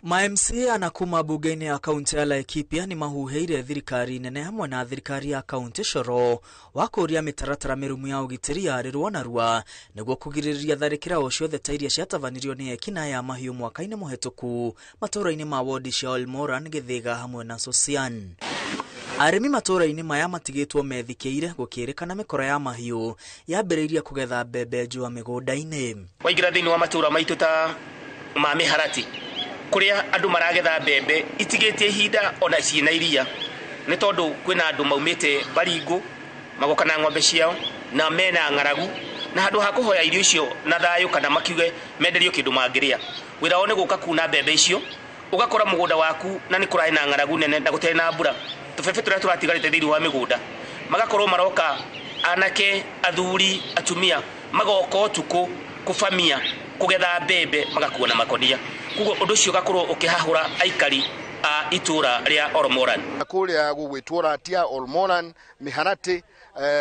Ma-MCA anakuma bugeni ya kaunti ya Laikipia ni mahuheire thirikari nene hamwe na thirikari ya kaunti Coro wa kuria mitaratara mirumu ya ugitiri yarirwo narua niguo kugiriria tharikira o ciothe ta iria ciatabanirio ni ekina ya mahiu mwaka-ini muhituku matura-ini ma wodi cia Olmoran, Githiga hamwe na Sosian. Arimi matura-ini maya matigitwo methikĩire gukirikana mikoro ya mahiu yambĩrĩirie kugetha mbembe njua migunda-ini. Waingira thiini wa matura maitu ta ma miharati kuria andu maragetha mbembe itigetie ihinda ona ciina iria ni tondu kwina andu maumite Baringo magoka na ng'ombe ciao na mena ng'aragu na handu ha kuhoya irio icio na thayu kana makiuge menderio kindu mangiria wira one guka kuna mbembe icio ugakora mugunda waku na ni kurai na ng'aragu nene na gutari na mbura tufefe turia turatigarite thiini wa migunda magakorwo maroka anake athuri atumia magoka utuku kufamia kugetha mbembe magakuona makonia kugo undu ucio gakorwo ukihahura aikari a itura ria Olmoran kuria gugwitwora tia Olmoran miharati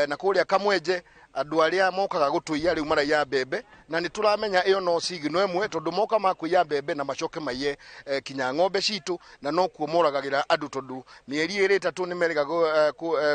na kuria Kamwenje andu aria mokaga gutuia riu maraiya mbembe na ni turamenya iyo no sigino emwe tondu moka makuiya mbembe na macoke maiye kinya ng'ombe citu na no kuomoragagira andu tondu mieri iri tatu ni meriga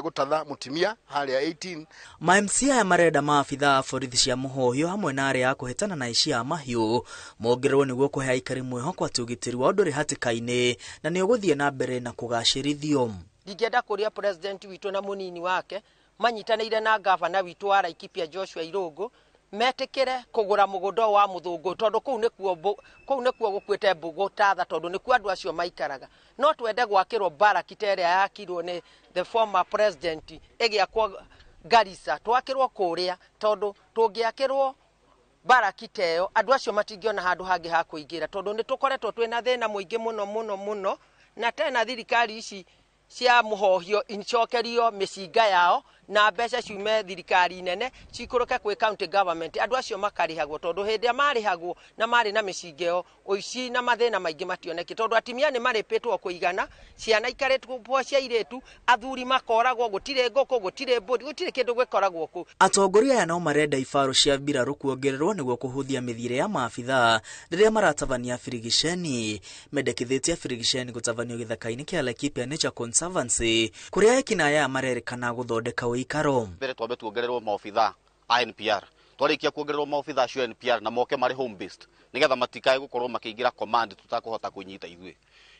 gutatha mutimia haria 18. Ma-MCA ya marenda maabitha a borithi cia muhohio hamwe na aria akuhetana na ici ya mahiu mongererwo niguo kuhe aikari mwihoko ati ugitiri wa undu ri hatikaini na ni uguthie na mbere na kugacirithio. Ndingenda kuria president witu na munini wake manyitaniire na gavana witu wa Laikipia Joshua Irungu metikire kugura mugunda wa muthungu tondu kuu nikuo gukwite mbugu tatha tondu nikuo andu acio maikaraga no twende gwakirwo baraki teria yakirwo ni the former president igiakwo Garissa twakirwo kuria tondu tungiakirwo baraki teyo andu acio matingiona handu hangi ha kuingira tondu ni tukoretwo twina thina muingi muno na tena thirikari ici cia muhohio inchokerio micinga yao na mbeca ciume thirikari nene cikuruke kwi county government andu acio makarihagwo tondu hindi ya marihagwo na mari na micingeo oici na mathina maingi mationeki tondu atimia ni maripitwo kuigana ciana ikaretwo cia iretu athuri makoragwo gutire ngoko gutire mburi gutire kindu gwikoragwo ku. Atongoria ya no marenda ifaru cia mbiraru kuongererwo niguo kuhuthia mithire ya maabitha riria maratabania firigisheni mendekithitie firigisheni gutabanio githaka-ini kia Laikipia Nature Conservancy kuria ekina ya marerikana guthondeka ikaro mbere twambe tuongererwo maofitha NPR twarikia kuongererwo maofitha cio NPR na moke mari home based nigetha matikae gukorwo makiingira command tutakuhota kunyita ithuĩ.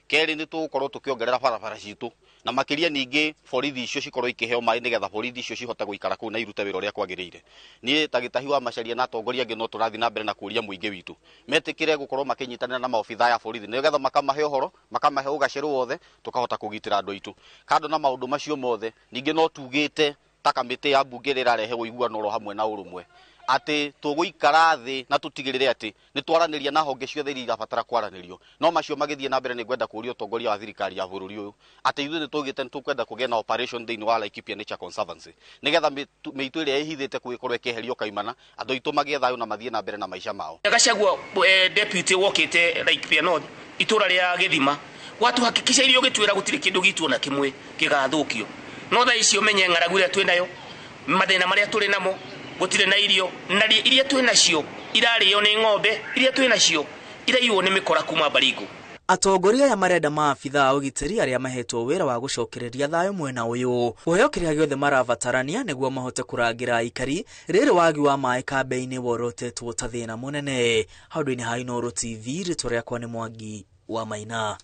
Keri ni tukorwo tukiongerera barabara citu na makiria ningi borithi icio cikorwo ikiheo mai nigetha borithi icio cihote guikara kuu na irute wira uria kwagiriire. Nie tagitahi wa macaria na atongoria angi no turathi na mbere na kuria muingi witu metikire gukorwo makinyitanira na maofitha ya borithi nigetha makamahe uhoro makamahe ugaciru wothe tukahota kugitira andu itu. Kando na maundu macio mothe ningi no tugite ta kamiti ya bunge rirarehe uiguano ro hamwe na urumwe ati tuguikara thi na tutigirire ati ni twaraniria na honge ciothe iria irabatara kwaranirio no macio magithie na mbere ni gwenda kuria utongoria wa thirikari ya bururi uyu ati ithuĩ ni tugite ni tukwenda kugia na operation thiini wa Laikipia Nature Conservancy nigetha miitu iria ihithite kugikorwo ikiherio kaimana andu itu magie thayu na mathie na mbere na maisha mao. Gacagua deputy wokite Laikipia North itura ria Githima watu hakikisha irio gitwira gutiri kindu gitu na kimwe kigathukio no tha icio menye ng'aragu iria twinayo mathina maria turi namo gutire na irio na iria twinacio irario ni ng'ombe iria twinacio iraiwo ni mikora kuma Baringo. Atongoria ya marenda maabitha a ugitiri aria mahetwo wira wa gucokereria thayo mwena uyu kuheo kiria giothe marabatarania niguo mahote kurangira aikari riri wagi wa mai kambe-ini worotetwo ta thina munene. Handu-ini ha Inooro TV ritwa riakwa ni Mwangi wa Maina.